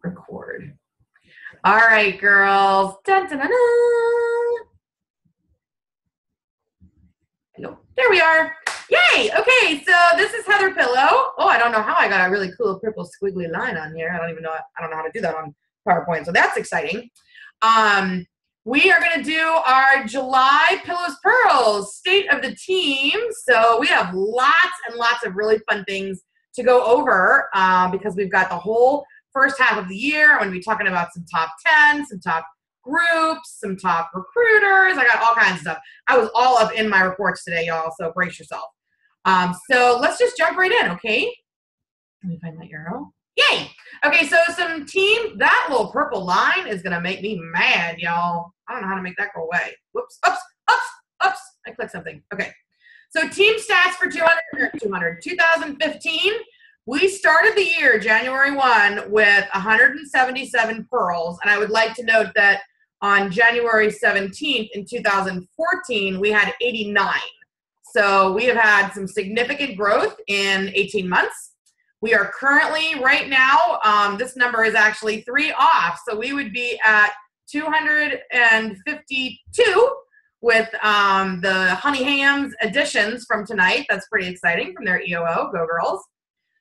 Record. All right, girls. Dun, dun, dun, dun. Nope. There we are. Yay! Okay, so this is Heather Pillow. Oh, I don't know how I got a really cool purple squiggly line on here. I don't know how to do that on PowerPoint, so that's exciting. We are going to do our July Pillows Pearls State of the Team. So we have lots and lots of really fun things to go over because we've got the whole first half of the year. I'm going to be talking about some top 10, some top groups, some top recruiters. I got all kinds of stuff. I was all up in my reports today, y'all, so brace yourself. So let's just jump right in, okay? Let me find my arrow. Yay! Okay, so some team, that little purple line is going to make me mad, y'all. I don't know how to make that go away. Whoops, oops. I clicked something. Okay. So team stats for 2015. We started the year, January 1, with 177 pearls. And I would like to note that on January 17th in 2014, we had 89. So we have had some significant growth in 18 months. We are currently, right now, this number is actually 3 off. So we would be at 252 with the Honey Hams additions from tonight. That's pretty exciting from their EOO. Go girls.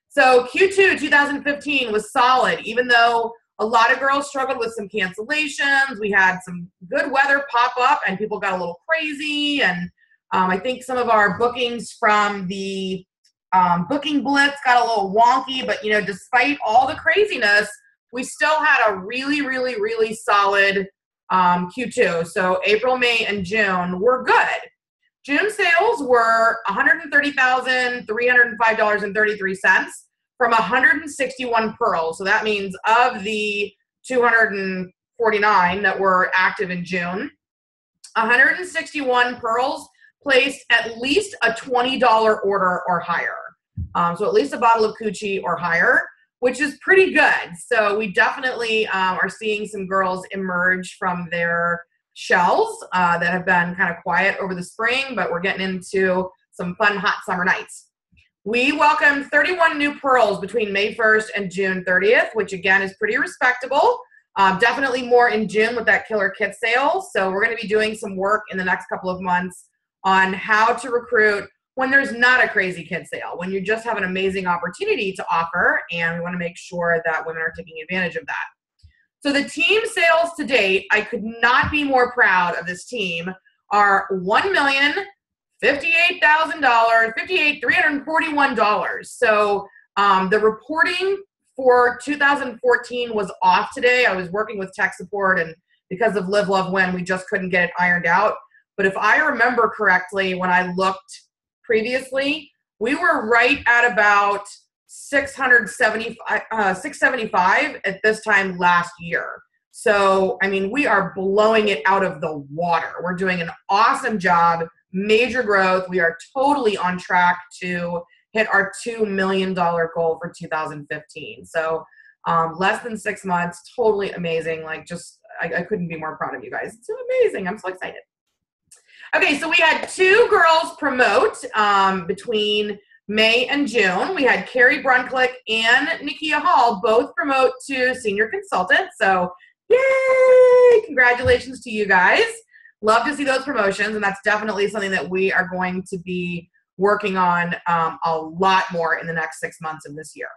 So Q2 2015 was solid, even though a lot of girls struggled with some cancellations. We had some good weather pop up and people got a little crazy. And I think some of our bookings from the booking blitz got a little wonky, but you know, despite all the craziness, we still had a really, really, really solid Q2. So April, May, and June were good. June sales were $130,305.33 from 161 pearls. So that means of the 249 that were active in June, 161 pearls placed at least a $20 order or higher. So at least a bottle of Coochie or higher, which is pretty good. So we definitely are seeing some girls emerge from their shells that have been kind of quiet over the spring, but we're getting into some fun hot summer nights. We welcomed 31 new pearls between May 1st and June 30th, which again is pretty respectable. Definitely more in June with that killer kit sale. So we're going to be doing some work in the next couple of months on how to recruit when there's not a crazy kid sale, when you just have an amazing opportunity to offer, and we want to make sure that women are taking advantage of that. So the team sales to date, I could not be more proud of this team, are $1,058,341. So the reporting for 2014 was off today. I was working with tech support, and because of Live, Love, Win, we just couldn't get it ironed out. But if I remember correctly, when I looked previously, we were right at about 675 at this time last year. So, I mean, we are blowing it out of the water. We're doing an awesome job, major growth. We are totally on track to hit our $2 million goal for 2015. So less than 6 months, totally amazing. Like just, I couldn't be more proud of you guys. It's amazing. I'm so excited. Okay, so we had 2 girls promote between May and June. We had Carrie Brunklick and Nikia Hall both promote to senior consultant. So, yay! Congratulations to you guys. Love to see those promotions, and that's definitely something that we are going to be working on a lot more in the next 6 months of this year.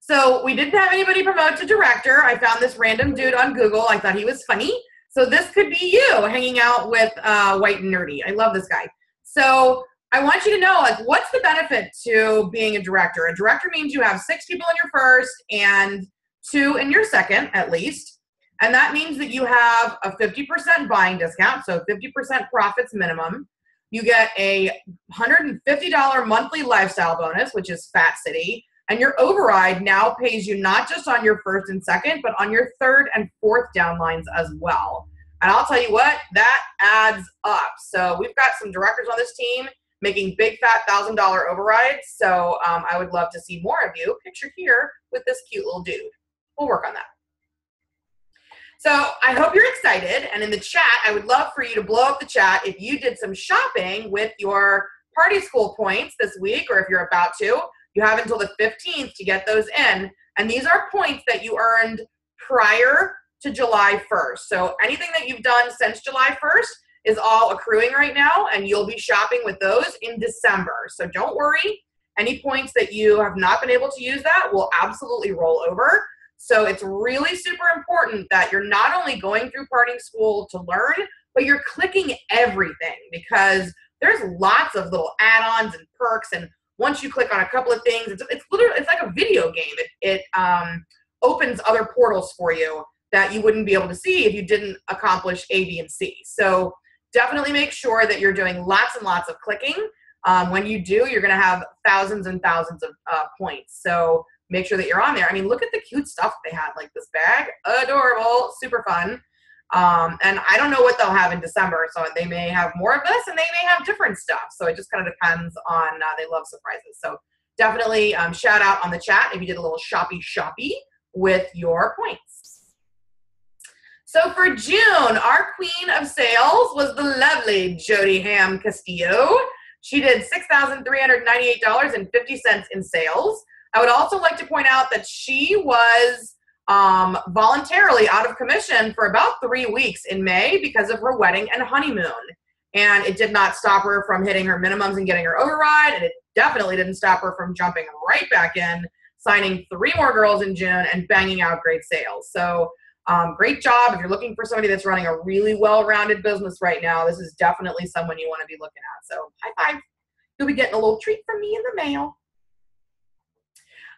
So we didn't have anybody promote to director. I found this random dude on Google. I thought he was funny. So this could be you hanging out with White and Nerdy. I love this guy. So I want you to know, like, what's the benefit to being a director? A director means you have 6 people in your first and 2 in your second, at least. And that means that you have a 50% buying discount, so 50% profits minimum. You get a $150 monthly lifestyle bonus, which is Fat City. And your override now pays you not just on your first and second, but on your third and fourth downlines as well. And I'll tell you what, that adds up. So we've got some directors on this team making big fat $1,000 overrides. So I would love to see more of you pictured here with this cute little dude. We'll work on that. So I hope you're excited. And in the chat, I would love for you to blow up the chat if you did some shopping with your Party School points this week, or if you're about to. You have until the 15th to get those in. And these are points that you earned prior to July 1st. So anything that you've done since July 1st is all accruing right now, and you'll be shopping with those in December. So don't worry. Any points that you have not been able to use that will absolutely roll over. So it's really super important that you're not only going through Parting School to learn, but you're clicking everything, because there's lots of little add-ons and perks. And once you click on a couple of things, it's literally, it's like a video game. It opens other portals for you that you wouldn't be able to see if you didn't accomplish A, B, and C. So definitely make sure that you're doing lots and lots of clicking. When you do, you're going to have thousands and thousands of points. So make sure that you're on there. I mean, look at the cute stuff they had, like this bag, adorable, super fun. And I don't know what they'll have in December, so they may have more of this and they may have different stuff. So it just kind of depends on, they love surprises. So definitely shout out on the chat if you did a little shoppy with your points. So for June, our queen of sales was the lovely Jody Ham Castillo. She did $6,398.50 in sales. I would also like to point out that she was voluntarily out of commission for about 3 weeks in May because of her wedding and honeymoon. And it did not stop her from hitting her minimums and getting her override. And it definitely didn't stop her from jumping right back in, signing 3 more girls in June and banging out great sales. So great job. If you're looking for somebody that's running a really well-rounded business right now, this is definitely someone you want to be looking at. So high five. You'll be getting a little treat from me in the mail.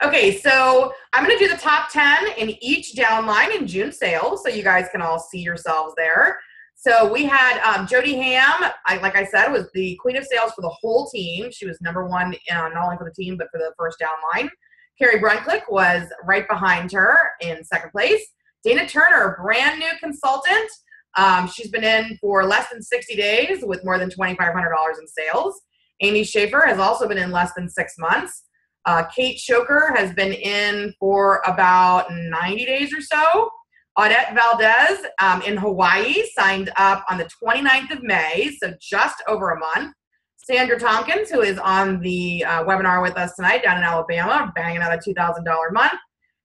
Okay, so I'm going to do the top 10 in each downline in June sales, so you guys can all see yourselves there. So we had Jody Ham, like I said, was the queen of sales for the whole team. She was number 1, not only for the team, but for the first downline. Carrie Brunclick was right behind her in second place. Dana Turner, brand new consultant. She's been in for less than 60 days with more than $2,500 in sales. Amy Schaefer has also been in less than 6 months. Kate Shoker has been in for about 90 days or so. Audette Valdez in Hawaii signed up on the 29th of May, so just over a month. Sandra Tompkins, who is on the webinar with us tonight down in Alabama, banging out a $2,000 a month.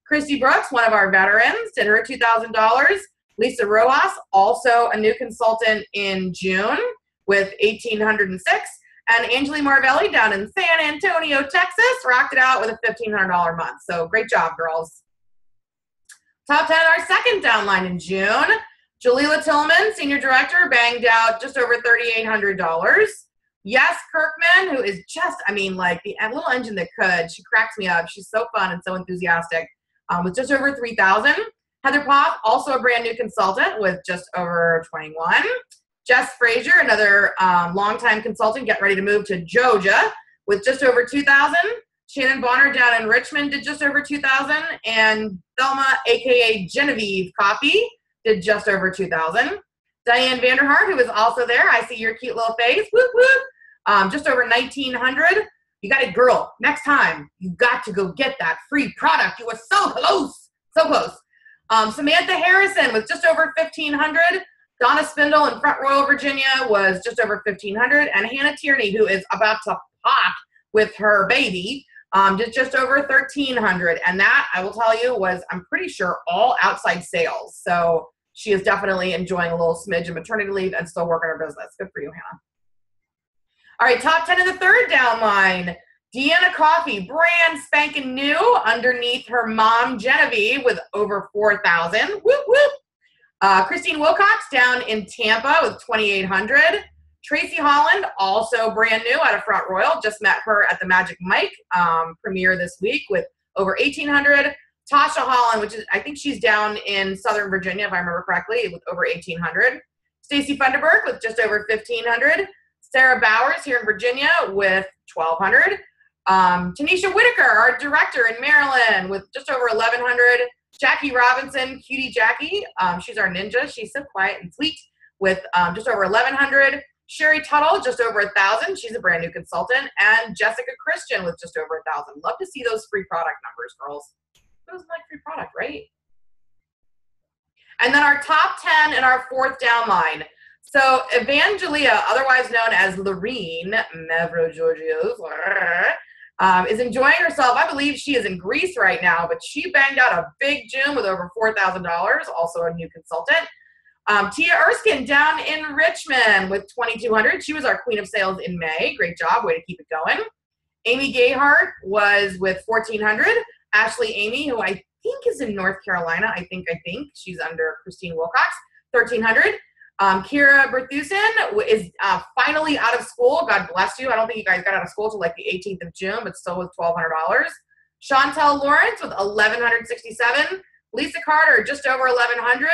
Christy Brooks, one of our veterans, did her $2,000. Lisa Rojas, also a new consultant in June with $1,806. And Angeli Marvelli down in San Antonio, Texas, rocked it out with a $1,500 month. So great job, girls. Top 10, our second downline in June. Jalila Tillman, Senior Director, banged out just over $3,800. Yes, Kirkman, who is just, I mean, like the little engine that could. She cracks me up. She's so fun and so enthusiastic with just over $3,000. Heather Pop, also a brand new consultant with just over 21. Jess Frazier, another longtime consultant, getting ready to move to Georgia with just over $2,000. Shannon Bonner down in Richmond did just over $2,000. And Thelma, a.k.a. Genevieve Coffee, did just over $2,000. Diane Vanderhart, who is also there. I see your cute little face. Whoop, whoop. Just over $1,900. You got it, girl. Next time, you got to go get that free product. You were so close. So close. Samantha Harrison with just over $1,500. Donna Spindle in Front Royal, Virginia was just over $1,500. And Hannah Tierney, who is about to pop with her baby, did just over $1,300. And that, I will tell you, was, I'm pretty sure, all outside sales. So she is definitely enjoying a little smidge of maternity leave and still working her business. Good for you, Hannah. All right, top 10 in the third downline. Deanna Coffee, brand spanking new underneath her mom, Genevieve, with over $4,000. Whoop, whoop. Christine Wilcox down in Tampa with $2,800. Tracy Holland, also brand new out of Front Royal. Just met her at the Magic Mike premiere this week with over $1,800. Tasha Holland, which is, I think she's down in Southern Virginia, if I remember correctly, with over $1,800. Stacy Funderburg with just over $1,500. Sarah Bowers here in Virginia with $1,200. Tanisha Whitaker, our director in Maryland, with just over $1,100. Jackie Robinson, Cutie Jackie, she's our ninja. She's so quiet and sweet with just over $1,100. Sherry Tuttle, just over $1,000. She's a brand new consultant. And Jessica Christian with just over $1,000. Love to see those free product numbers, girls. Who doesn't like free product, right? And then our top 10 in our fourth downline. So Evangelia, otherwise known as Lorene Mavro Georgios, is enjoying herself. I believe she is in Greece right now, but she banged out a big June with over $4,000, also a new consultant. Tia Erskine down in Richmond with 2,200. She was our queen of sales in May. Great job. Way to keep it going. Amy Gayhart was with 1,400. Ashley Amy, who I think is in North Carolina. I think she's under Christine Wilcox, 1,300. Kira Berthusen is finally out of school. God bless you. I don't think you guys got out of school till like the 18th of June, but still with $1,200. Chantel Lawrence with 1,167. Lisa Carter just over 1,100.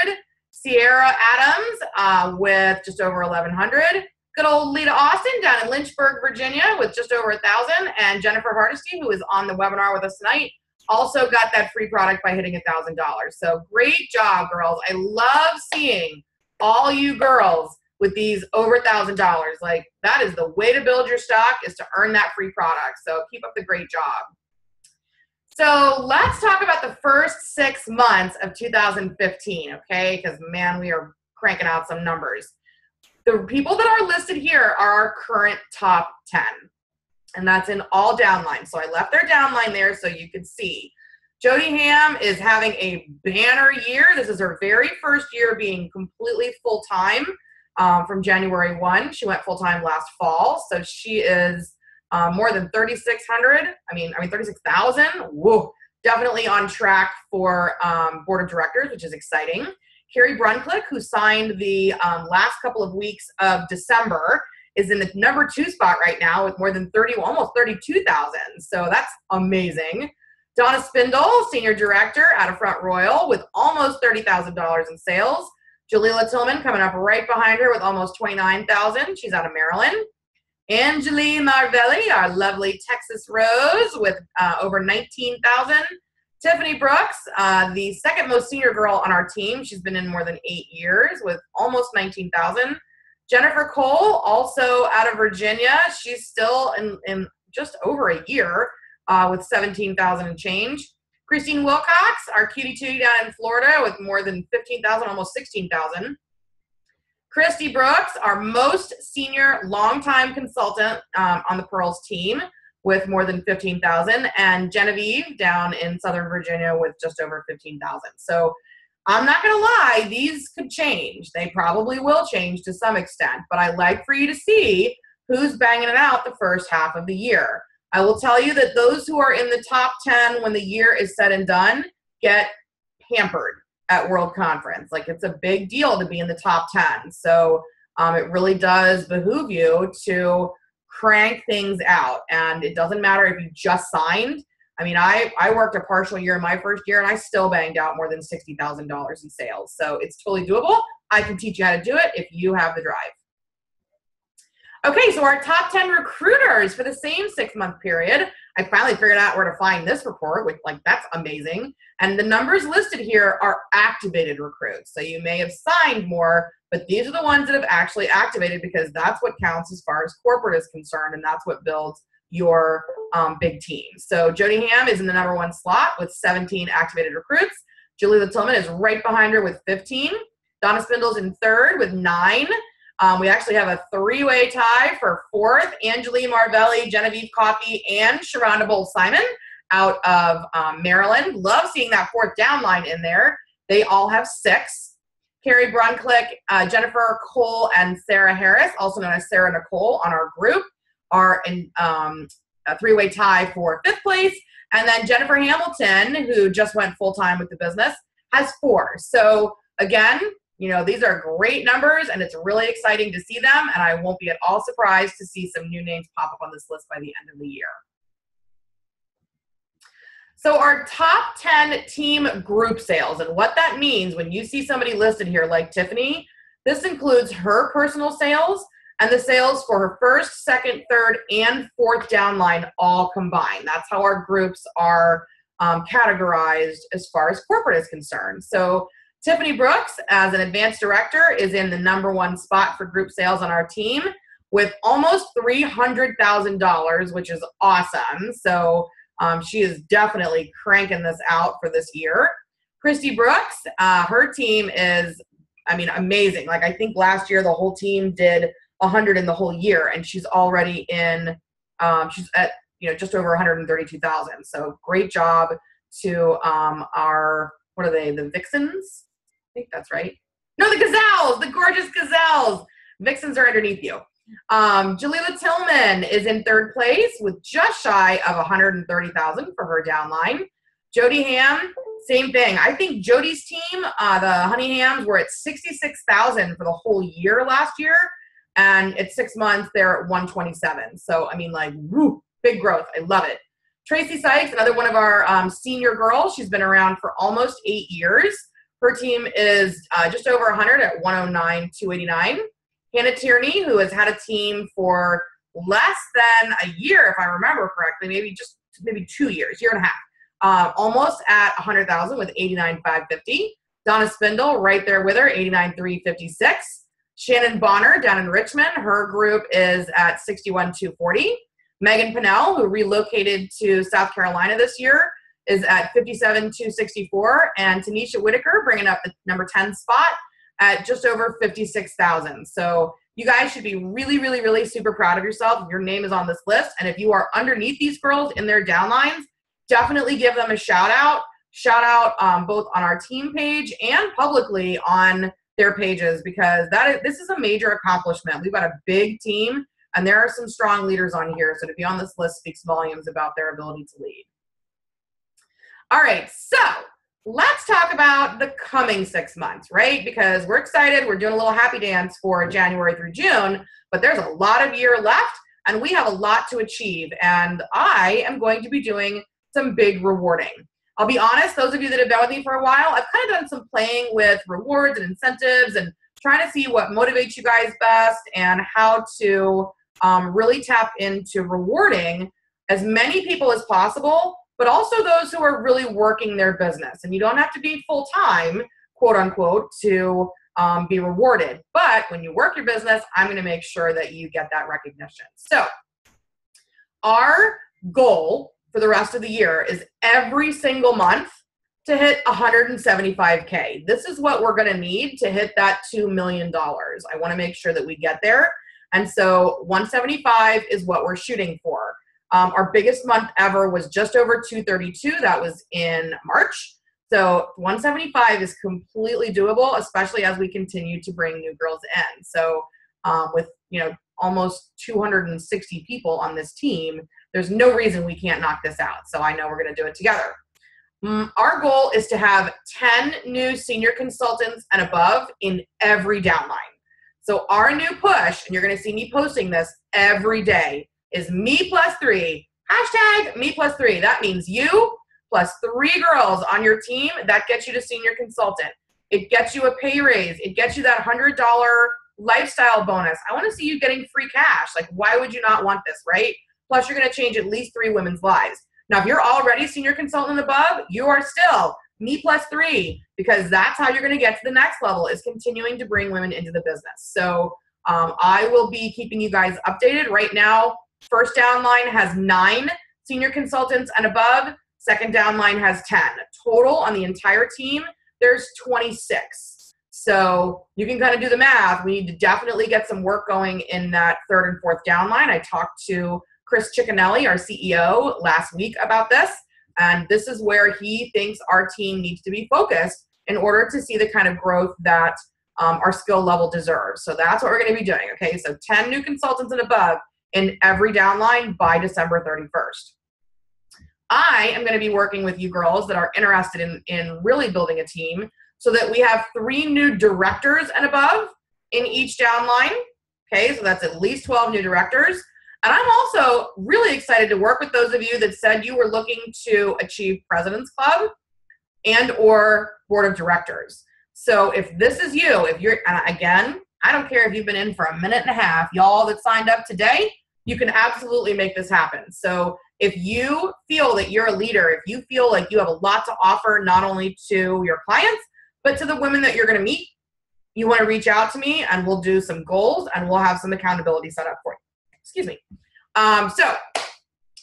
Sierra Adams with just over 1,100. Good old Lita Austin down in Lynchburg, Virginia with just over 1,000. And Jennifer Hardesty, who is on the webinar with us tonight, also got that free product by hitting $1,000. So great job, girls. I love seeing all you girls with these over $1,000. Like, that is the way to build your stock, is to earn that free product. So keep up the great job. So let's talk about the first 6 months of 2015, okay? Because, man, we are cranking out some numbers. The people that are listed here are our current top 10, and that's in all downlines. So I left their downline there so you could see. Jody Ham is having a banner year. This is her very first year being completely full-time from January 1. She went full-time last fall, so she is more than 3,600. I mean 36,000. Whoa, definitely on track for board of directors, which is exciting. Carrie Brunclick, who signed the last couple of weeks of December, is in the number 2 spot right now with more than almost 32,000. So that's amazing. Donna Spindle, senior director out of Front Royal with almost $30,000 in sales. Jalila Tillman coming up right behind her with almost 29,000. She's out of Maryland. Angelie Marvelli, our lovely Texas Rose with over 19,000. Tiffany Brooks, the second most senior girl on our team. She's been in more than 8 years with almost 19,000. Jennifer Cole, also out of Virginia. She's still in just over a year with 17,000 and change. Christine Wilcox, our cutie tootie down in Florida with more than 15,000, almost 16,000. Christy Brooks, our most senior longtime consultant on the Pearls team with more than 15,000. And Genevieve down in Southern Virginia with just over 15,000. So I'm not going to lie, these could change. They probably will change to some extent, but I like for you to see who's banging it out the first half of the year. I will tell you that those who are in the top 10 when the year is said and done get pampered at World Conference. Like, it's a big deal to be in the top 10. So it really does behoove you to crank things out. And it doesn't matter if you just signed. I mean, I worked a partial year in my first year, and I still banged out more than $60,000 in sales. So it's totally doable. I can teach you how to do it if you have the drive. Okay, so our top 10 recruiters for the same 6-month period. I finally figured out where to find this report, which, like, that's amazing. And the numbers listed here are activated recruits. So you may have signed more, but these are the ones that have actually activated, because that's what counts as far as corporate is concerned, and that's what builds your big team. So Jody Ham is in the number 1 slot with 17 activated recruits. Jalila Tillman is right behind her with 15. Donna Spindle's in 3rd with 9. We actually have a 3-way tie for 4th. Angelie Marvelli, Genevieve Coffey, and Sharonda Bowles-Simon out of Maryland. Love seeing that 4th downline in there. They all have 6. Carrie Brunclick, Jennifer Cole, and Sarah Harris, also known as Sarah Nicole, on our group, are in a 3-way tie for 5th place. And then Jennifer Hamilton, who just went full-time with the business, has 4. So again, you know, these are great numbers, and it's really exciting to see them, and I won't be at all surprised to see some new names pop up on this list by the end of the year. So our top 10 team group sales, and what that means when you see somebody listed here like Tiffany, this includes her personal sales and the sales for her 1st, 2nd, 3rd, and 4th downline all combined. That's how our groups are categorized as far as corporate is concerned. So Tiffany Brooks, as an advanced director, is in the number 1 spot for group sales on our team with almost $300,000, which is awesome. So she is definitely cranking this out for this year. Christy Brooks, her team is, I mean, amazing. Like, I think last year the whole team did 100 in the whole year, and she's already in, she's at, just over 132,000. So great job to our, what are they, the Vixens? I think that's right. No, the Gazelles, the gorgeous Gazelles. Vixens are underneath you. Jalila Tillman is in third place with just shy of 130,000 for her downline. Jody Ham, same thing. I think Jody's team, the Honey Hams, were at 66,000 for the whole year last year. And at 6 months, they're at 127. So, I mean, like, woo, big growth. I love it. Tracy Sykes, another one of our senior girls. She's been around for almost 8 years. Her team is just over 100 at 109, 289. Hannah Tierney, who has had a team for less than a year, if I remember correctly, maybe 2 years, year and a half, almost at 100,000 with 89,550. Donna Spindle, right there with her, 89,356. Shannon Bonner down in Richmond, her group is at 61,240. Megan Pinnell, who relocated to South Carolina this year, is at 57,264. And Tanisha Whitaker, bringing up the number 10 spot, at just over 56,000. So you guys should be really, really, really super proud of yourself if your name is on this list. And if you are underneath these girls in their downlines, definitely give them a shout out. Shout out both on our team page and publicly on their pages, because this is a major accomplishment. We've got a big team, and there are some strong leaders on here. So to be on this list speaks volumes about their ability to lead. All right, so let's talk about the coming 6 months, right? Because we're excited. We're doing a little happy dance for January through June, but there's a lot of year left, and we have a lot to achieve. And I am going to be doing some big rewarding. I'll be honest, those of you that have been with me for a while, I've kind of done some playing with rewards and incentives and trying to see what motivates you guys best and how to really tap into rewarding as many people as possible, but also those who are really working their business. And you don't have to be full-time, quote unquote, to be rewarded. But when you work your business, I'm going to make sure that you get that recognition. So our goal for the rest of the year is every single month to hit 175K. This is what we're going to need to hit that $2 million. I want to make sure that we get there. And so 175 is what we're shooting for. Our biggest month ever was just over 232. That was in March. So 175 is completely doable, especially as we continue to bring new girls in. So with, almost 260 people on this team, there's no reason we can't knock this out. So I know we're going to do it together. Our goal is to have 10 new senior consultants and above in every downline. So our new push, and you're going to see me posting this every day, is me plus 3, hashtag me plus 3. That means you plus 3 girls on your team. That gets you to senior consultant. It gets you a pay raise. It gets you that $100 lifestyle bonus. I want to see you getting free cash. Like, why would you not want this, right? Plus, you're going to change at least 3 women's lives. Now, if you're already senior consultant above, you are still me plus 3, because that's how you're going to get to the next level, is continuing to bring women into the business. So I will be keeping you guys updated. Right now, first downline has 9 senior consultants and above. Second downline has 10. Total on the entire team, there's 26. So you can kind of do the math. We need to definitely get some work going in that third and fourth downline. I talked to Chris Cicconelli, our CEO, last week about this. And this is where he thinks our team needs to be focused in order to see the kind of growth that our skill level deserves. So that's what we're going to be doing. Okay, so 10 new consultants and above in every downline by December 31st. I am going to be working with you girls that are interested in really building a team so that we have 3 new directors and above in each downline. Okay, so that's at least 12 new directors. And I'm also really excited to work with those of you that said you were looking to achieve President's Club and or Board of Directors. So if this is you, if you're, again, I don't care if you've been in for a minute and a half, y'all that signed up today, you can absolutely make this happen. So if you feel that you're a leader, if you feel like you have a lot to offer, not only to your clients, but to the women that you're going to meet, you want to reach out to me and we'll do some goals and we'll have some accountability set up for you. Excuse me. So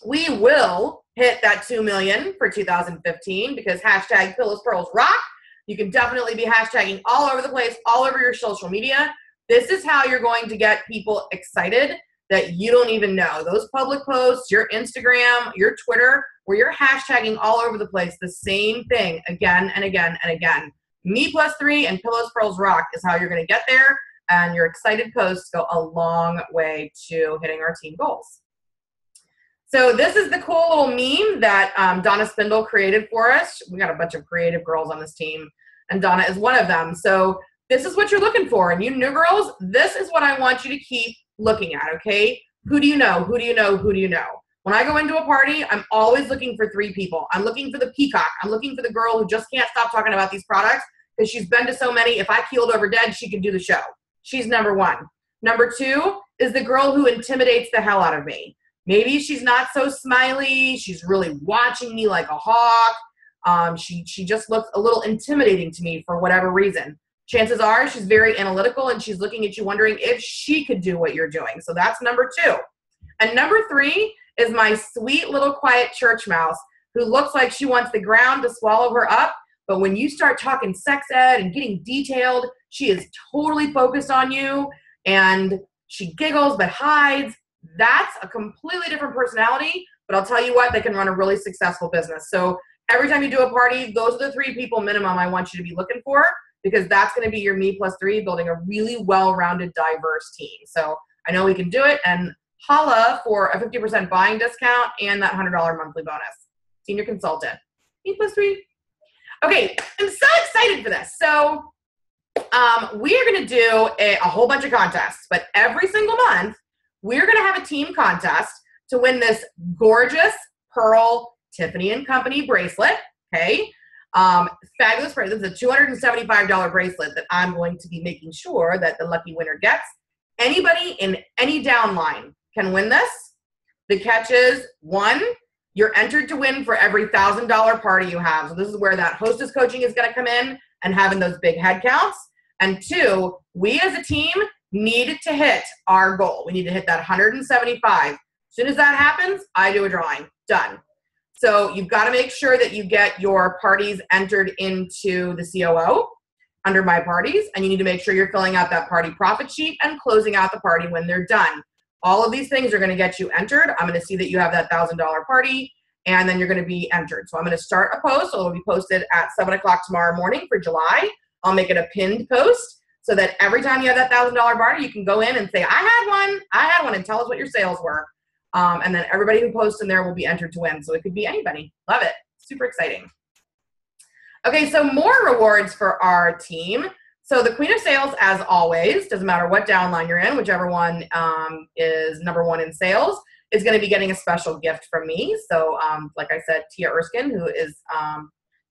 we will hit that 2 million for 2015 because hashtag Phyllis Pearls rock. You can definitely be hashtagging all over the place, all over your social media. This is how you're going to get people excited that you don't even know. Those public posts, your Instagram, your Twitter, where you're hashtagging all over the place the same thing again and again and again. Me+3 and Pillows Pearls Rock is how you're going to get there, and your excited posts go a long way to hitting our team goals. So this is the cool little meme that Donna Spindle created for us. We got a bunch of creative girls on this team, and Donna is one of them. So this is what you're looking for. And you new girls, this is what I want you to keep looking at, okay? Who do you know? Who do you know? Who do you know? When I go into a party, I'm always looking for 3 people. I'm looking for the peacock. I'm looking for the girl who just can't stop talking about these products because she's been to so many. If I keeled over dead, she could do the show. She's number 1. Number 2 is the girl who intimidates the hell out of me. Maybe she's not so smiley. She's really watching me like a hawk. She just looks a little intimidating to me for whatever reason. Chances are she's very analytical and she's looking at you wondering if she could do what you're doing. So that's number 2. And number 3 is my sweet little quiet church mouse who looks like she wants the ground to swallow her up. But when you start talking sex ed and getting detailed, she is totally focused on you and she giggles but hides. That's a completely different personality, but I'll tell you what, they can run a really successful business. So every time you do a party, those are the 3 people minimum I want you to be looking for, because that's going to be your Me+3, building a really well-rounded, diverse team. So I know we can do it, and holla for a 50% buying discount and that $100 monthly bonus. Senior consultant, Me+3. Okay, I'm so excited for this. So we are going to do a whole bunch of contests, but every single month, we're going to have a team contest to win this gorgeous pearl Tiffany & Company bracelet, okay? Fabulous bracelet. It's a $275 bracelet that I'm going to be making sure that the lucky winner gets. Anybody in any downline can win this. The catch is, 1, you're entered to win for every $1,000 party you have. So this is where that hostess coaching is going to come in and having those big head counts. And 2, we as a team need to hit our goal. We need to hit that 175. As soon as that happens, I do a drawing. Done. So you've got to make sure that you get your parties entered into the COO under My Parties, and you need to make sure you're filling out that party profit sheet and closing out the party when they're done. All of these things are going to get you entered. I'm going to see that you have that $1,000 party, and then you're going to be entered. So I'm going to start a post. So it'll be posted at 7 o'clock tomorrow morning for July. I'll make it a pinned post, so that every time you have that $1,000 party, you can go in and say, I had one, and tell us what your sales were. And then everybody who posts in there will be entered to win. So it could be anybody. Love it. Super exciting. Okay, so more rewards for our team. So the Queen of Sales, as always, doesn't matter what downline you're in, whichever one is number 1 in sales, is going to be getting a special gift from me. So like I said, Tia Erskine, who is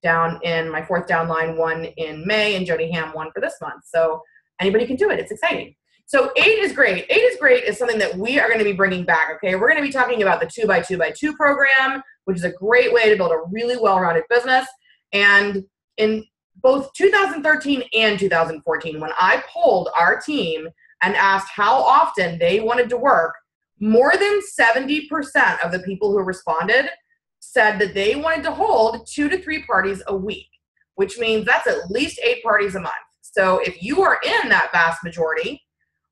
down in my 4th downline, won in May, and Jody Ham won for this month. So anybody can do it. It's exciting. So 8 is great. 8 is great is something that we are going to be bringing back, okay? We're going to be talking about the 2x2x2 program, which is a great way to build a really well-rounded business. And in both 2013 and 2014, when I polled our team and asked how often they wanted to work, more than 70% of the people who responded said that they wanted to hold 2 to 3 parties a week, which means that's at least 8 parties a month. So if you are in that vast majority,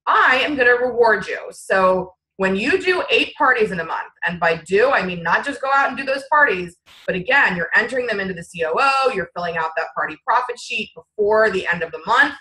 I am going to reward you. So when you do 8 parties in a month, and by do, I mean not just go out and do those parties, but again, you're entering them into the COO, you're filling out that party profit sheet before the end of the month,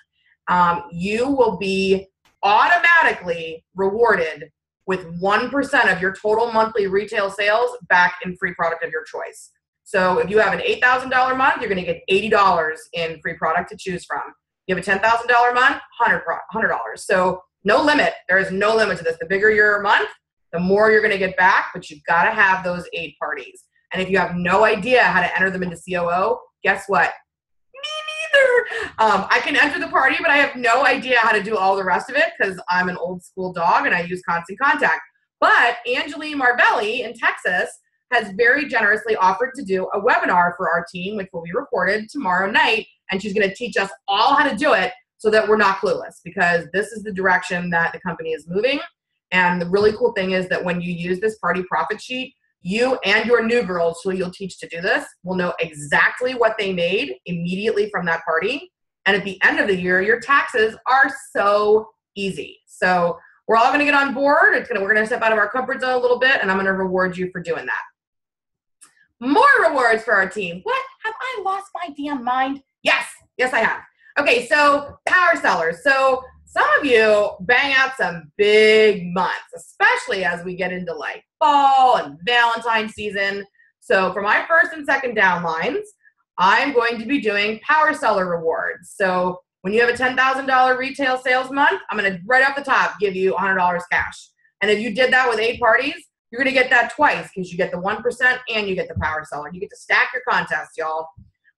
you will be automatically rewarded with 1% of your total monthly retail sales back in free product of your choice. So if you have an $8,000 month, you're going to get $80 in free product to choose from. You have a $10,000 month, $100. So no limit. There is no limit to this. The bigger your month, the more you're going to get back, but you've got to have those 8 parties. And if you have no idea how to enter them into COO, guess what? Me neither. I can enter the party, but I have no idea how to do all the rest of it because I'm an old school dog and I use Constant Contact. But Angeline Marbelli in Texas has very generously offered to do a webinar for our team, which will be recorded tomorrow night. And she's going to teach us all how to do it so that we're not clueless, because this is the direction that the company is moving. And the really cool thing is that when you use this party profit sheet, you and your new girls who you'll teach to do this will know exactly what they made immediately from that party. And at the end of the year, your taxes are so easy. So We're all going to get on board. We're going to step out of our comfort zone a little bit, and I'm going to reward you for doing that. More rewards for our team. What? Have I lost my damn mind? Yes, I have. Okay, so power sellers. So some of you bang out some big months, especially as we get into like fall and Valentine's season. So for my first and second downlines, I'm going to be doing power seller rewards. So when you have a $10,000 retail sales month, I'm going to right off the top give you $100 cash. And if you did that with 8 parties, you're going to get that twice because you get the 1% and you get the power seller. You get to stack your contests, y'all.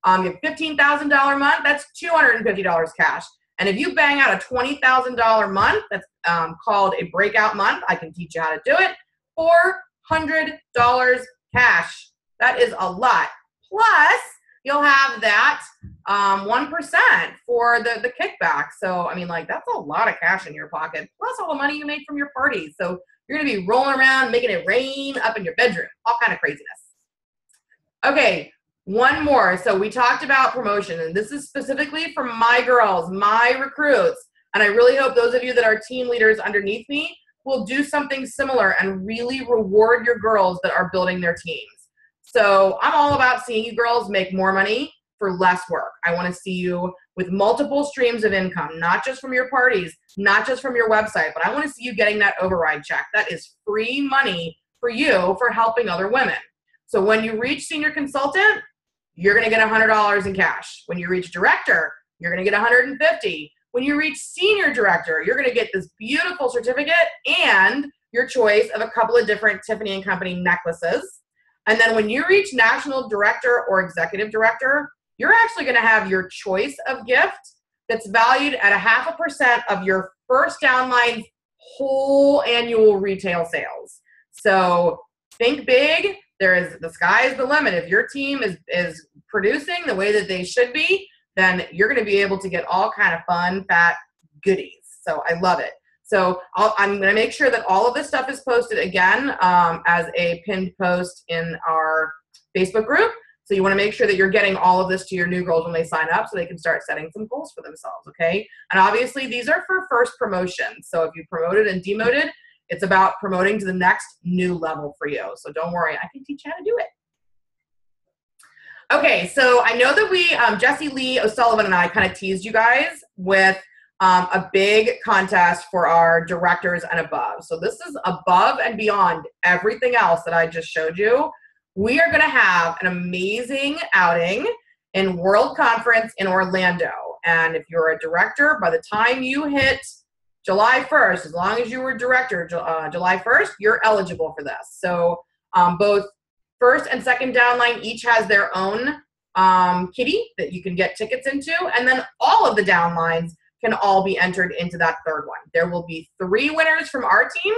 You have $15,000 month, that's $250 cash. And if you bang out a $20,000 month, that's called a breakout month. I can teach you how to do it. $400 cash. That is a lot. Plus, you'll have that 1% for the kickback. So, I mean, like, that's a lot of cash in your pocket, plus all the money you made from your parties. So you're going to be rolling around, making it rain up in your bedroom, all kind of craziness. Okay, one more. So we talked about promotion, and this is specifically for my girls, my recruits. And I really hope those of you that are team leaders underneath me will do something similar and really reward your girls that are building their teams. So I'm all about seeing you girls make more money for less work. I want to see you with multiple streams of income, not just from your parties, not just from your website, but I want to see you getting that override check. That is free money for you for helping other women. So when you reach senior consultant, you're going to get $100 in cash. When you reach director, you're going to get $150. When you reach senior director, you're going to get this beautiful certificate and your choice of a couple of different Tiffany & Company necklaces. And then when you reach national director or executive director, you're actually going to have your choice of gift that's valued at 0.5% of your first downline's whole annual retail sales. So think big. The sky is the limit. If your team is producing the way that they should be, then you're going to be able to get all kind of fun, fat goodies. So I love it. So I'm going to make sure that all of this stuff is posted again as a pinned post in our Facebook group. So you want to make sure that you're getting all of this to your new girls when they sign up so they can start setting some goals for themselves, okay? And obviously these are for first promotion. So if you promoted and demoted, it's about promoting to the next new level for you. So don't worry, I can teach you how to do it. Okay, so I know that we, Jessie Lee O'Sullivan and I kind of teased you guys with a big contest for our directors and above. So this is above and beyond everything else that I just showed you. We are going to have an amazing outing in World Conference in Orlando. And if you're a director, by the time you hit July 1st, as long as you were director July 1st, you're eligible for this. So both first and second downline each has their own kitty that you can get tickets into. And then all of the downlines can all be entered into that third one. There will be 3 winners from our team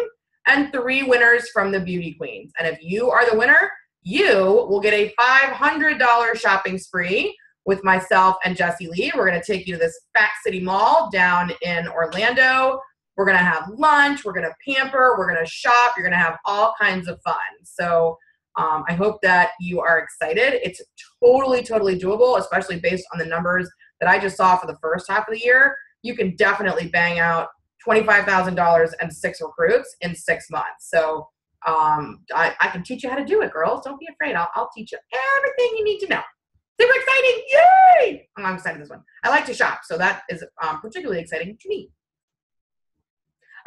and 3 winners from the Beauty Queens. And if you are the winner, you will get a $500 shopping spree with myself and Jessie Lee. We're going to take you to this Fat City Mall down in Orlando. We're going to have lunch. We're going to pamper. We're going to shop. You're going to have all kinds of fun. So I hope that you are excited. It's totally, totally doable, especially based on the numbers that I just saw for the first half of the year. You can definitely bang out $25,000 and 6 recruits in 6 months. So I can teach you how to do it, girls. Don't be afraid. I'll teach you everything you need to know. Super exciting. Yay! I'm excited this one. I like to shop, so that is particularly exciting to me.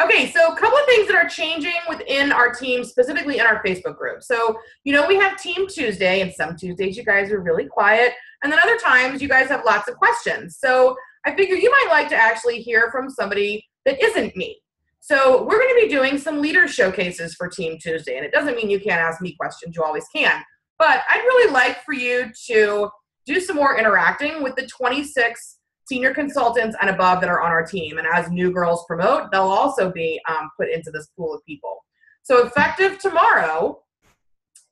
Okay, so a couple of things that are changing within our team, specifically in our Facebook group. So, you know, we have Team Tuesday, and some Tuesdays you guys are really quiet, and then other times you guys have lots of questions. So I figure you might like to actually hear from somebody that isn't me. So we're going to be doing some leader showcases for Team Tuesday, and it doesn't mean you can't ask me questions. You always can. But I'd really like for you to do some more interacting with the 26 senior consultants and above that are on our team. And as new girls promote, they'll also be put into this pool of people. So effective tomorrow,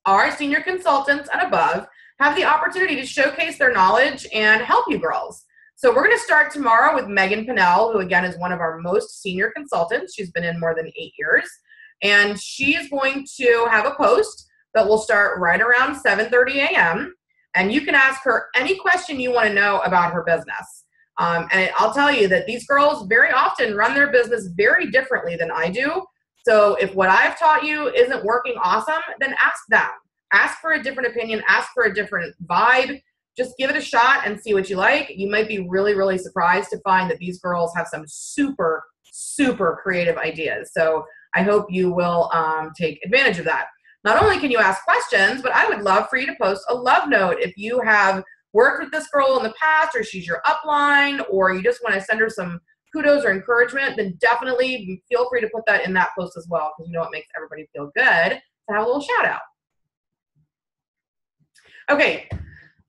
our senior consultants and above have the opportunity to showcase their knowledge and help you girls. So we're going to start tomorrow with Megan Pinnell, who again is one of our most senior consultants. She's been in more than 8 years. And she is going to have a post that will start right around 7:30 a.m. And you can ask her any question you want to know about her business. And I'll tell you that these girls very often run their business very differently than I do. So if what I've taught you isn't working awesome, then ask them. Ask for a different opinion. Ask for a different vibe. Just give it a shot and see what you like. You might be really, really surprised to find that these girls have some super, super creative ideas. So I hope you will take advantage of that. Not only can you ask questions, but I would love for you to post a love note. If you have worked with this girl in the past, or she's your upline, or you just want to send her some kudos or encouragement, then definitely feel free to put that in that post as well, because you know it makes everybody feel good to have a little shout out. Okay,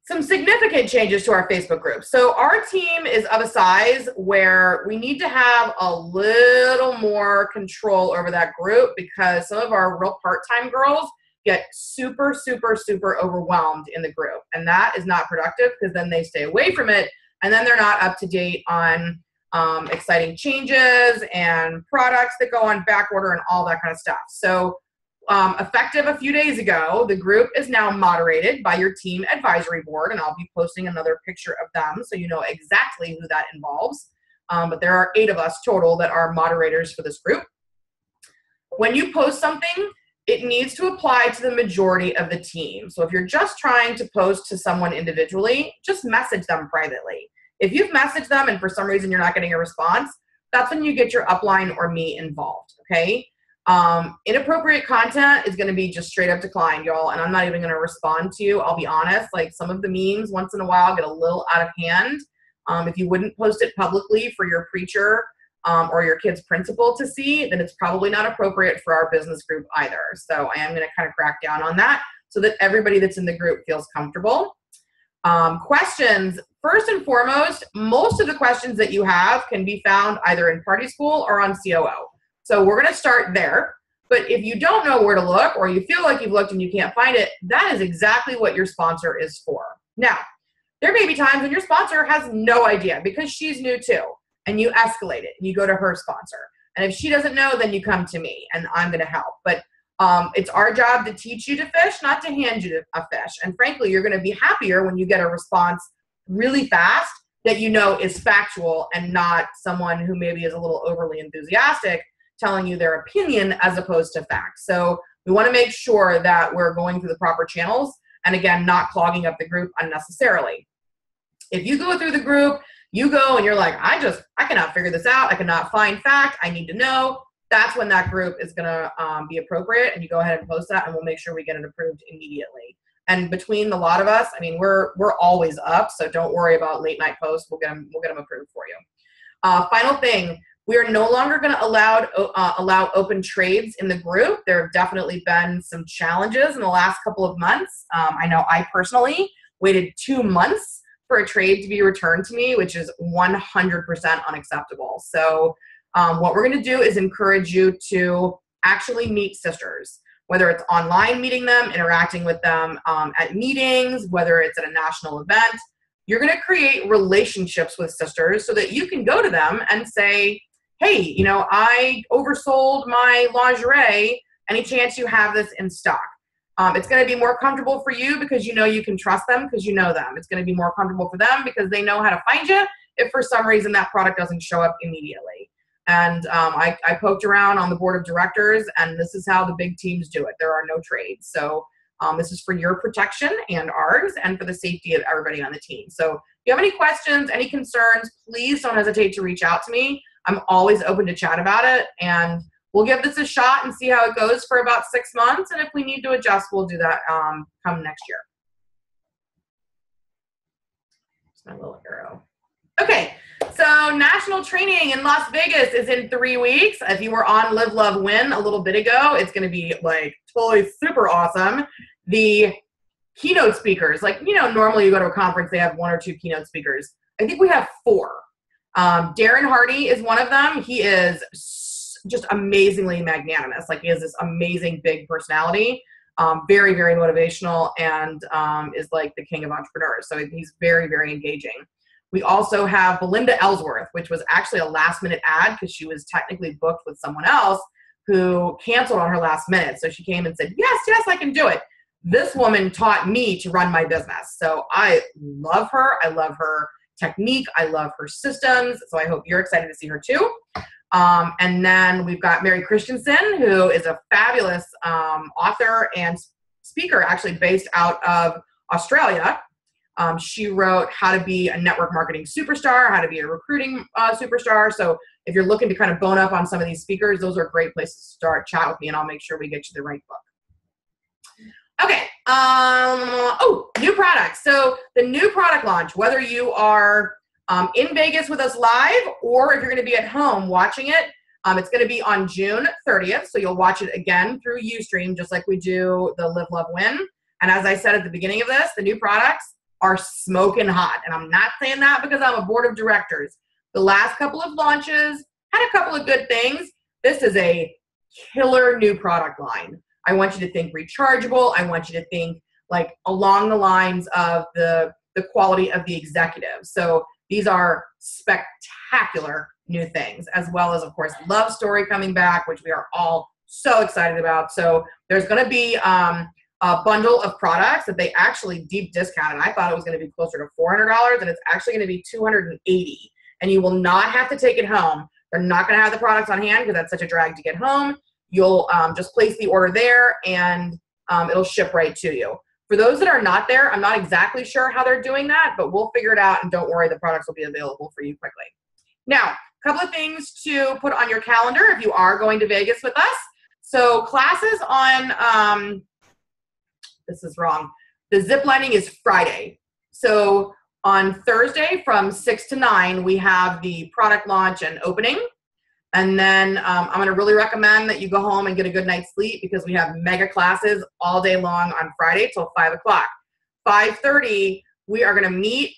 some significant changes to our Facebook group. So our team is of a size where we need to have a little more control over that group, because some of our real part-time girls get super, super, super overwhelmed in the group. And that is not productive, because then they stay away from it, and then they're not up to date on exciting changes and products that go on back order and all that kind of stuff. So effective a few days ago, the group is now moderated by your team advisory board, and I'll be posting another picture of them so you know exactly who that involves. But there are 8 of us total that are moderators for this group. When you post something, it needs to apply to the majority of the team. So if you're just trying to post to someone individually, just message them privately. If you've messaged them and for some reason you're not getting a response, that's when you get your upline or me involved, okay? Inappropriate content is going to be just straight up declined, y'all, and I'm not even going to respond to you. I'll be honest, like some of the memes once in a while get a little out of hand. If you wouldn't post it publicly for your preacher or your kid's principal to see, then it's probably not appropriate for our business group either. So I am going to kind of crack down on that so that everybody that's in the group feels comfortable. Questions, first and foremost, most of the questions that you have can be found either in Party School or on COO. So we're going to start there. But if you don't know where to look, or you feel like you've looked and you can't find it, that is exactly what your sponsor is for. Now, there may be times when your sponsor has no idea because she's new too, and you escalate it and you go to her sponsor. And if she doesn't know, then you come to me and I'm going to help. But it's our job to teach you to fish, not to hand you a fish. And frankly, you're going to be happier when you get a response really fast that you know is factual and not someone who maybe is a little overly enthusiastic telling you their opinion as opposed to fact. So we want to make sure that we're going through the proper channels and, again, not clogging up the group unnecessarily. If you go through the group, you go and you're like, I cannot figure this out. I cannot find fact. I need to know. That's when that group is going to be appropriate, and you go ahead and post that, and we'll make sure we get it approved immediately. And between the lot of us, I mean, we're always up, so don't worry about late night posts. We'll get them approved for you. Final thing, we are no longer going to allow open trades in the group. There have definitely been some challenges in the last couple of months. I know I personally waited 2 months for a trade to be returned to me, which is 100% unacceptable. So what we're going to do is encourage you to actually meet sisters, whether it's online meeting them, interacting with them at meetings, whether it's at a national event. You're going to create relationships with sisters so that you can go to them and say, hey, you know, I oversold my lingerie. Any chance you have this in stock? It's going to be more comfortable for you because you know you can trust them because you know them. It's going to be more comfortable for them because they know how to find you if for some reason that product doesn't show up immediately. And I poked around on the board of directors, and this is how the big teams do it. There are no trades. So this is for your protection and ours and for the safety of everybody on the team. So if you have any questions, any concerns, please don't hesitate to reach out to me. I'm always open to chat about it, and we'll give this a shot and see how it goes for about 6 months. And if we need to adjust, we'll do that come next year. It's my little arrow. Okay, so national training in Las Vegas is in 3 weeks. If you were on Live, Love, Win a little bit ago, it's going to be like totally super awesome. The keynote speakers, like, you know, normally you go to a conference, they have 1 or 2 keynote speakers. I think we have 4. Darren Hardy is one of them. He is just amazingly magnanimous. Like, he has this amazing big personality, very, very motivational, and is like the king of entrepreneurs. So he's very, very engaging. We also have Belinda Ellsworth, which was actually a last-minute ad because she was technically booked with someone else who canceled on her last minute. So she came and said, yes, I can do it. This woman taught me to run my business. So I love her. I love her technique. I love her systems. So I hope you're excited to see her too. And then we've got Mary Christensen, who is a fabulous author and speaker, actually based out of Australia. She wrote How to Be a Network Marketing Superstar, How to Be a Recruiting Superstar. So if you're looking to kind of bone up on some of these speakers, those are great places to start. Chat with me and I'll make sure we get you the right book. Okay. New products. So the new product launch, whether you are in Vegas with us live or if you're going to be at home watching it, it's going to be on June 30th. So you'll watch it again through Ustream, just like we do the Live, Love, Win. And as I said at the beginning of this, the new products are smoking hot. And I'm not saying that because I'm a board of directors. The last couple of launches had a couple of good things. This is a killer new product line. I want you to think rechargeable. I want you to think like along the lines of the quality of the executive. So these are spectacular new things, as well as, of course, Love Story coming back, which we are all so excited about. So there's going to be a bundle of products that they actually deep discounted. I thought it was going to be closer to $400, and it's actually going to be $280. And you will not have to take it home. They're not going to have the products on hand because that's such a drag to get home. You'll just place the order there, and it'll ship right to you. For those that are not there, I'm not exactly sure how they're doing that, but we'll figure it out, and don't worry, the products will be available for you quickly. Now, a couple of things to put on your calendar if you are going to Vegas with us. So classes on, this is wrong, the zip lining is Friday. So on Thursday from 6 to 9, we have the product launch and opening. And then I'm going to really recommend that you go home and get a good night's sleep because we have mega classes all day long on Friday till 5 o'clock. 5:30, we are going to meet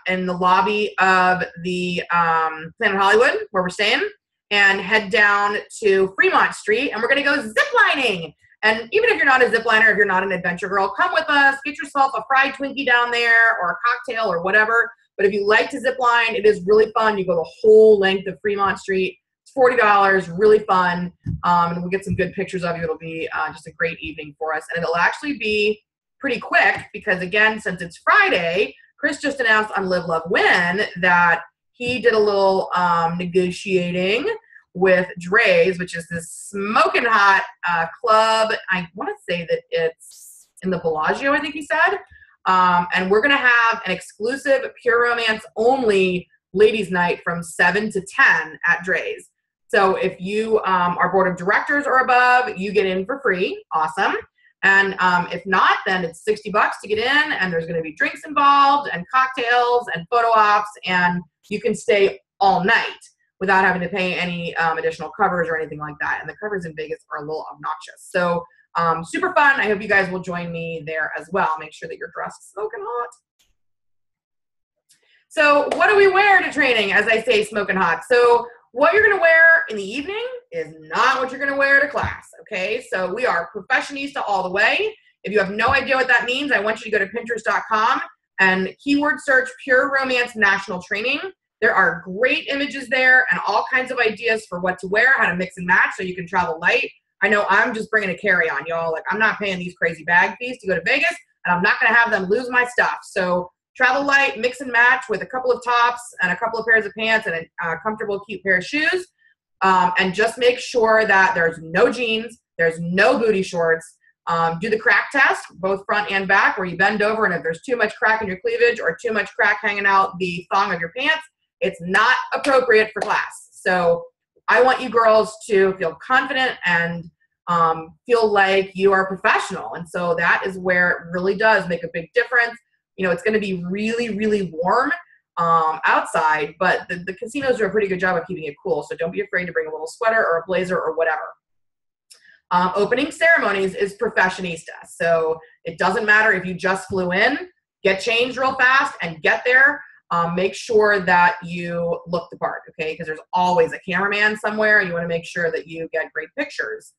in the lobby of the Planet Hollywood, where we're staying, and head down to Fremont Street, and we're going to go ziplining. And even if you're not a zipliner, if you're not an adventure girl, come with us. Get yourself a fried Twinkie down there or a cocktail or whatever. But if you like to zipline, it is really fun. You go the whole length of Fremont Street. $40, really fun, and we'll get some good pictures of you. It'll be just a great evening for us, and it'll actually be pretty quick because, again, since it's Friday, Chris just announced on Live, Love, Win that he did a little negotiating with Dre's, which is this smoking hot club. I want to say that it's in the Bellagio, I think he said, and we're going to have an exclusive Pure Romance only ladies night from 7 to 10 at Dre's. So if you are board of directors or above, you get in for free. Awesome. And if not, then it's $60 to get in, and there's going to be drinks involved and cocktails and photo ops, and you can stay all night without having to pay any additional covers or anything like that. And the covers in Vegas are a little obnoxious. So super fun. I hope you guys will join me there as well. Make sure that you're dressed smoking hot. So what do we wear to training? As I say, smoking hot. So what you're going to wear in the evening is not what you're going to wear to class, okay? So we are professionista all the way. If you have no idea what that means, I want you to go to Pinterest.com and keyword search Pure Romance National Training. There are great images there and all kinds of ideas for what to wear, how to mix and match so you can travel light. I know I'm just bringing a carry-on, y'all. Like, I'm not paying these crazy bag fees to go to Vegas, and I'm not going to have them lose my stuff. So travel light, mix and match with a couple of tops and a couple of pairs of pants and a comfortable, cute pair of shoes. And just make sure that there's no jeans, there's no booty shorts. Do the crack test, both front and back, where you bend over, and if there's too much crack in your cleavage or too much crack hanging out the thong of your pants, it's not appropriate for class. So I want you girls to feel confident and feel like you are professional. And so that is where it really does make a big difference. You know, it's going to be really, really warm outside, but the casinos do a pretty good job of keeping it cool. So don't be afraid to bring a little sweater or a blazer or whatever. Opening ceremonies is professionista. So it doesn't matter if you just flew in, get changed real fast and get there. Make sure that you look the part, okay? Because there's always a cameraman somewhere. You want to make sure that you get great pictures.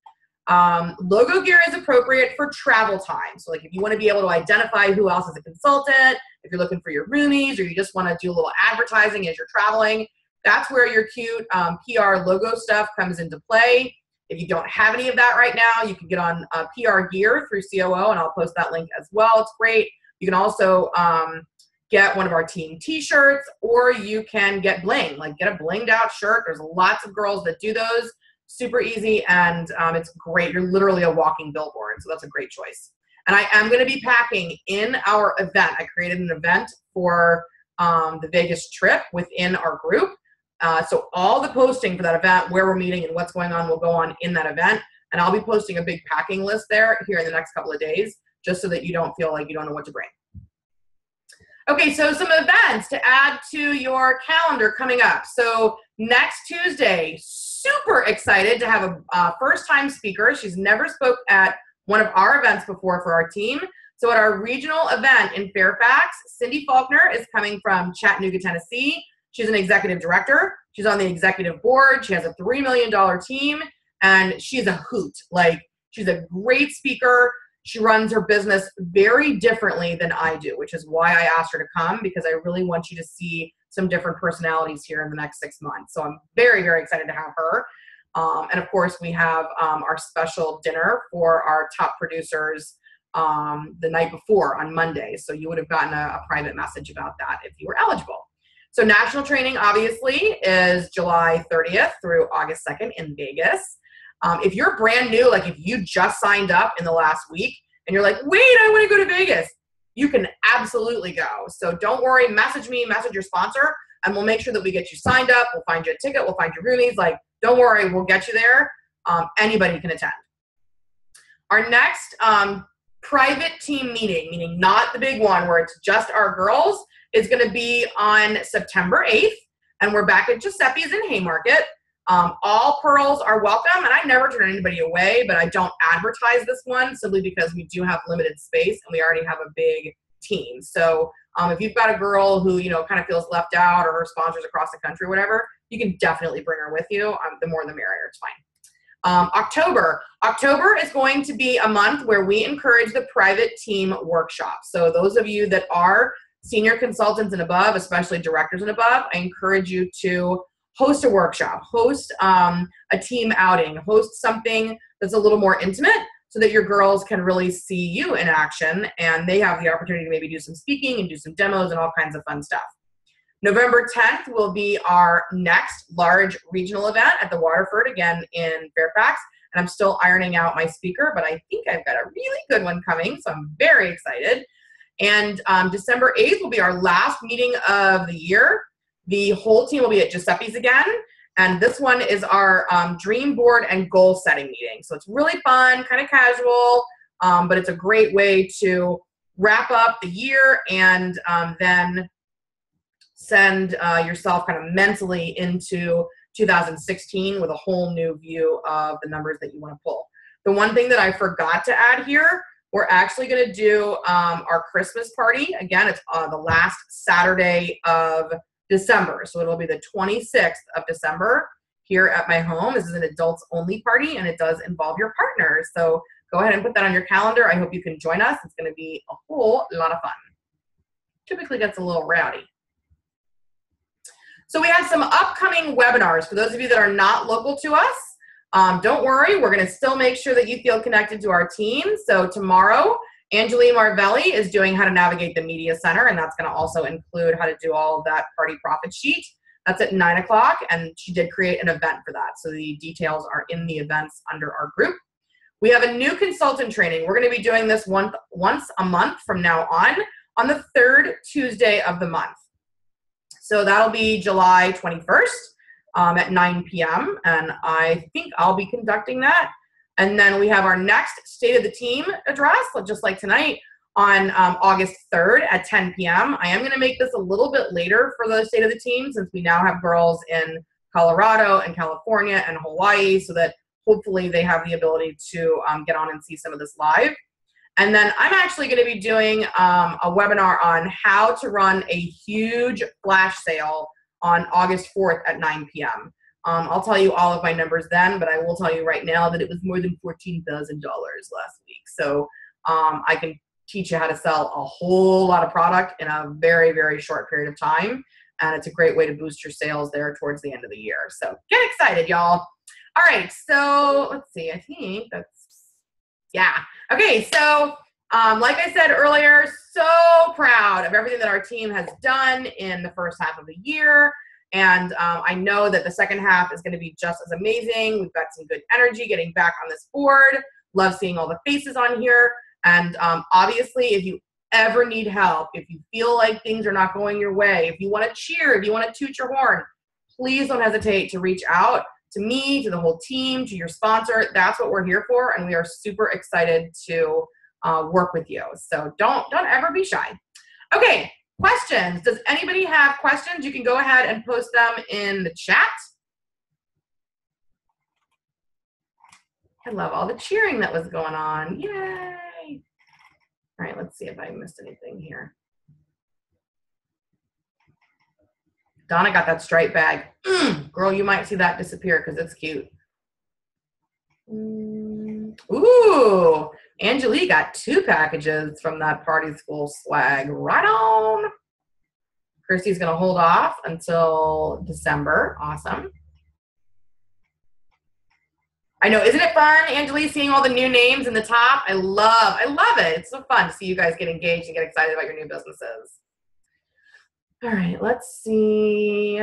Logo gear is appropriate for travel time. So like if you want to be able to identify who else is a consultant, if you're looking for your roomies, or you just want to do a little advertising as you're traveling, that's where your cute PR logo stuff comes into play. If you don't have any of that right now, you can get on PR gear through COO, and I'll post that link as well. It's great. You can also get one of our team t-shirts, or you can get bling, like get a blinged out shirt. There's lots of girls that do those. Super easy, and it's great. You're literally a walking billboard, so that's a great choice. And I am going to be packing in our event. I created an event for the Vegas trip within our group. So all the posting for that event, where we're meeting and what's going on, will go on in that event. And I'll be posting a big packing list there here in the next couple of days, just so that you don't feel like you don't know what to bring. Okay, so some events to add to your calendar coming up. So next Tuesday, super excited to have a first-time speaker. She's never spoke at one of our events before for our team. So at our regional event in Fairfax, Cindy Faulkner is coming from Chattanooga, Tennessee. She's an executive director. She's on the executive board. She has a $3 million team, and she's a hoot. Like, she's a great speaker. She runs her business very differently than I do, which is why I asked her to come, because I really want you to see some different personalities here in the next 6 months. So I'm very, very excited to have her. And of course, we have our special dinner for our top producers the night before on Monday. So you would have gotten a private message about that if you were eligible. So national training, obviously, is July 30th through August 2nd in Vegas. If you're brand new, like if you just signed up in the last week and you're like, wait, I want to go to Vegas, you can absolutely go. So don't worry, message me, message your sponsor, and we'll make sure that we get you signed up. We'll find you a ticket. We'll find you roomies. Like, don't worry, we'll get you there. Anybody can attend. Our next private team meeting, meaning not the big one where it's just our girls, is going to be on September 8th, and we're back at Giuseppe's in Haymarket. All pearls are welcome, and I never turn anybody away, but I don't advertise this one simply because we do have limited space and we already have a big team. So if you've got a girl who, you know, kind of feels left out, or her sponsors across the country or whatever, you can definitely bring her with you. The more the merrier, it's fine. October is going to be a month where we encourage the private team workshop. So those of you that are senior consultants and above, especially directors and above, I encourage you to host a workshop, host a team outing, host something that's a little more intimate so that your girls can really see you in action and they have the opportunity to maybe do some speaking and do some demos and all kinds of fun stuff. November 10th will be our next large regional event at the Waterford, again in Fairfax. And I'm still ironing out my speaker, but I think I've got a really good one coming, so I'm very excited. And December 8th will be our last meeting of the year. The whole team will be at Giuseppe's again. And this one is our dream board and goal setting meeting. So it's really fun, kind of casual, but it's a great way to wrap up the year and then send yourself kind of mentally into 2016 with a whole new view of the numbers that you want to pull. The one thing that I forgot to add here, we're actually going to do our Christmas party. Again, it's the last Saturday of December. So it'll be the 26th of December here at my home. This is an adults only party, and it does involve your partner. So go ahead and put that on your calendar. I hope you can join us. It's going to be a whole lot of fun. Typically gets a little rowdy. So we have some upcoming webinars for those of you that are not local to us. Don't worry, we're going to still make sure that you feel connected to our team. So tomorrow, Angeline Marvelli is doing how to navigate the media center, and that's going to also include how to do all of that party profit sheet. That's at 9 o'clock, and she did create an event for that. So the details are in the events under our group. We have a new consultant training. We're going to be doing this once a month from now on the third Tuesday of the month. So that'll be July 21st at 9 p.m. And I think I'll be conducting that. And then we have our next State of the Team address, just like tonight, on August 3rd at 10 p.m. I am going to make this a little bit later for the State of the Team since we now have girls in Colorado and California and Hawaii, so that hopefully they have the ability to get on and see some of this live. And then I'm actually going to be doing a webinar on how to run a huge flash sale on August 4th at 9 p.m. I'll tell you all of my numbers then, but I will tell you right now that it was more than $14,000 last week. So I can teach you how to sell a whole lot of product in a very, very short period of time. And it's a great way to boost your sales there towards the end of the year. So get excited, y'all. All right, so let's see. I think that's, yeah. Okay, so Like I said earlier, so proud of everything that our team has done in the first half of the year. And I know that the second half is going to be just as amazing. We've got some good energy getting back on this board. Love seeing all the faces on here. And obviously, if you ever need help, if you feel like things are not going your way, if you want to cheer, if you want to toot your horn, please don't hesitate to reach out to me, to the whole team, to your sponsor. That's what we're here for, and we are super excited to work with you. So don't ever be shy. Okay, questions. Does anybody have questions? You can go ahead and post them in the chat. I love all the cheering that was going on. Yay! All right, let's see if I missed anything here. Donna got that striped bag. Girl, you might see that disappear because it's cute. Ooh, Angelique got 2 packages from that party school swag. Right on. Kirsty's going to hold off until December. Awesome. I know, isn't it fun, Angelique, seeing all the new names in the top? I love it. It's so fun to see you guys get engaged and get excited about your new businesses. All right, let's see.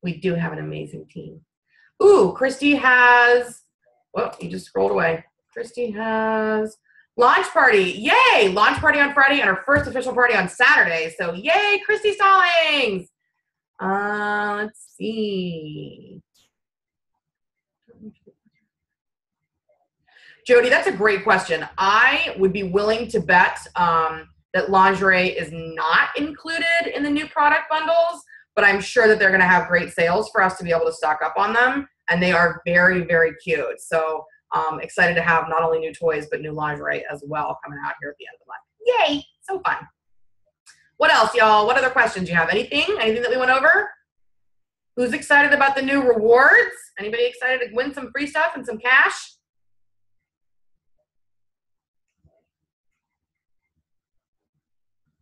We do have an amazing team. Ooh, Christy has, whoa, you just scrolled away. Christy has launch party. Yay, launch party on Friday and our first official party on Saturday. So yay, Christy Stallings. Let's see. Jody, that's a great question. I would be willing to bet that lingerie is not included in the new product bundles, but I'm sure that they're going to have great sales for us to be able to stock up on them, and they are very, very cute. So excited to have not only new toys, but new lingerie as well coming out here at the end of the month. Yay, so fun. What else, y'all? What other questions do you have? Anything that we went over? Who's excited about the new rewards? Anybody excited to win some free stuff and some cash?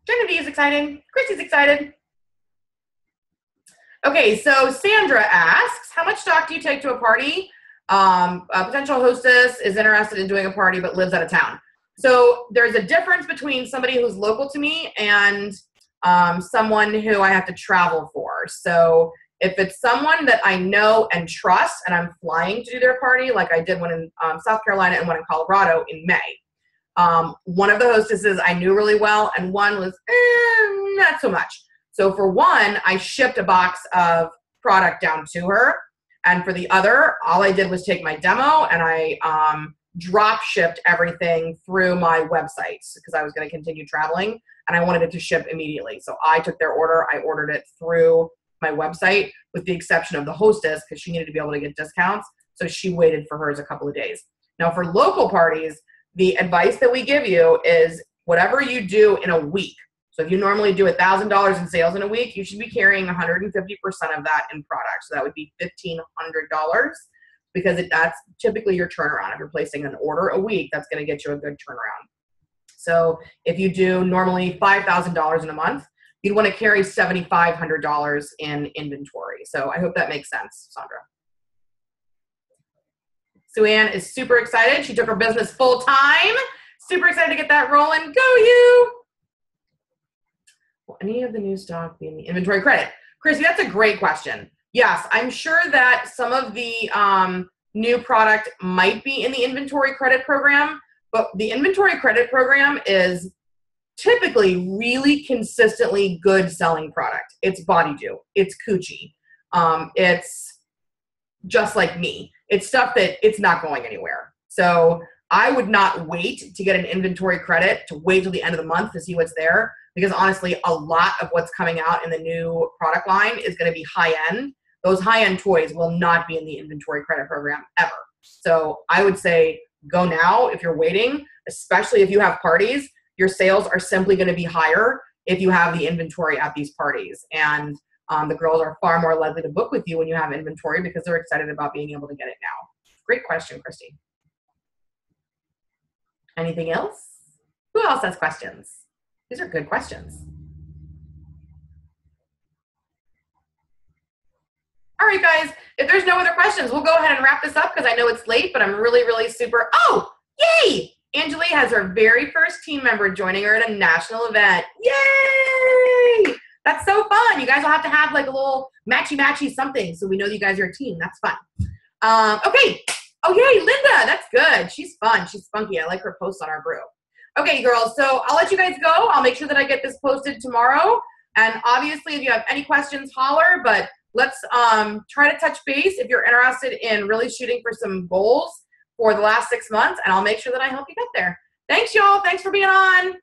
Genevieve is excited. Christy's excited. Okay, so Sandra asks, how much stock do you take to a party? A potential hostess is interested in doing a party but lives out of town. So there's a difference between somebody who's local to me and someone who I have to travel for. So if it's someone that I know and trust and I'm flying to do their party, like I did one in South Carolina and one in Colorado in May, one of the hostesses I knew really well and one was not so much. So for one, I shipped a box of product down to her. And for the other, all I did was take my demo and I drop shipped everything through my website because I was going to continue traveling and I wanted it to ship immediately. So I took their order. I ordered it through my website with the exception of the hostess because she needed to be able to get discounts. So she waited for hers a couple of days. Now for local parties, the advice that we give you is whatever you do in a week. So if you normally do $1,000 in sales in a week, you should be carrying 150% of that in product. So that would be $1,500 because that's typically your turnaround. If you're placing an order a week, that's going to get you a good turnaround. So if you do normally $5,000 in a month, you'd want to carry $7,500 in inventory. So I hope that makes sense, Sandra. Sue Ann is super excited. She took her business full time. Super excited to get that rolling. Go you! Will any of the new stock be in the inventory credit? Chrissy, that's a great question. Yes, I'm sure that some of the new product might be in the inventory credit program, but the inventory credit program is typically really consistently good selling product. It's Body Do. It's Coochie. It's Just Like Me. It's stuff that it's not going anywhere. So I would not wait to get an inventory credit to wait till the end of the month to see what's there. Because honestly, a lot of what's coming out in the new product line is going to be high-end. Those high-end toys will not be in the inventory credit program ever. So I would say go now if you're waiting, especially if you have parties. Your sales are simply going to be higher if you have the inventory at these parties. And the girls are far more likely to book with you when you have inventory because they're excited about being able to get it now. Great question, Christy. Anything else? Who else has questions? These are good questions. All right, guys, if there's no other questions, we'll go ahead and wrap this up because I know it's late, but I'm really, really super. Oh, Yay! Angeli has her very first team member joining her at a national event. Yay! That's so fun. You guys will have to have like a little matchy-matchy something so we know that you guys are a team. That's fun. Okay. Oh, yay, Linda. That's good. She's fun. She's spunky. I like her posts on our group. Okay, girls. So I'll let you guys go. I'll make sure that I get this posted tomorrow. And obviously, if you have any questions, holler. But let's try to touch base if you're interested in really shooting for some goals for the last 6 months. And I'll make sure that I help you get there. Thanks, y'all. Thanks for being on.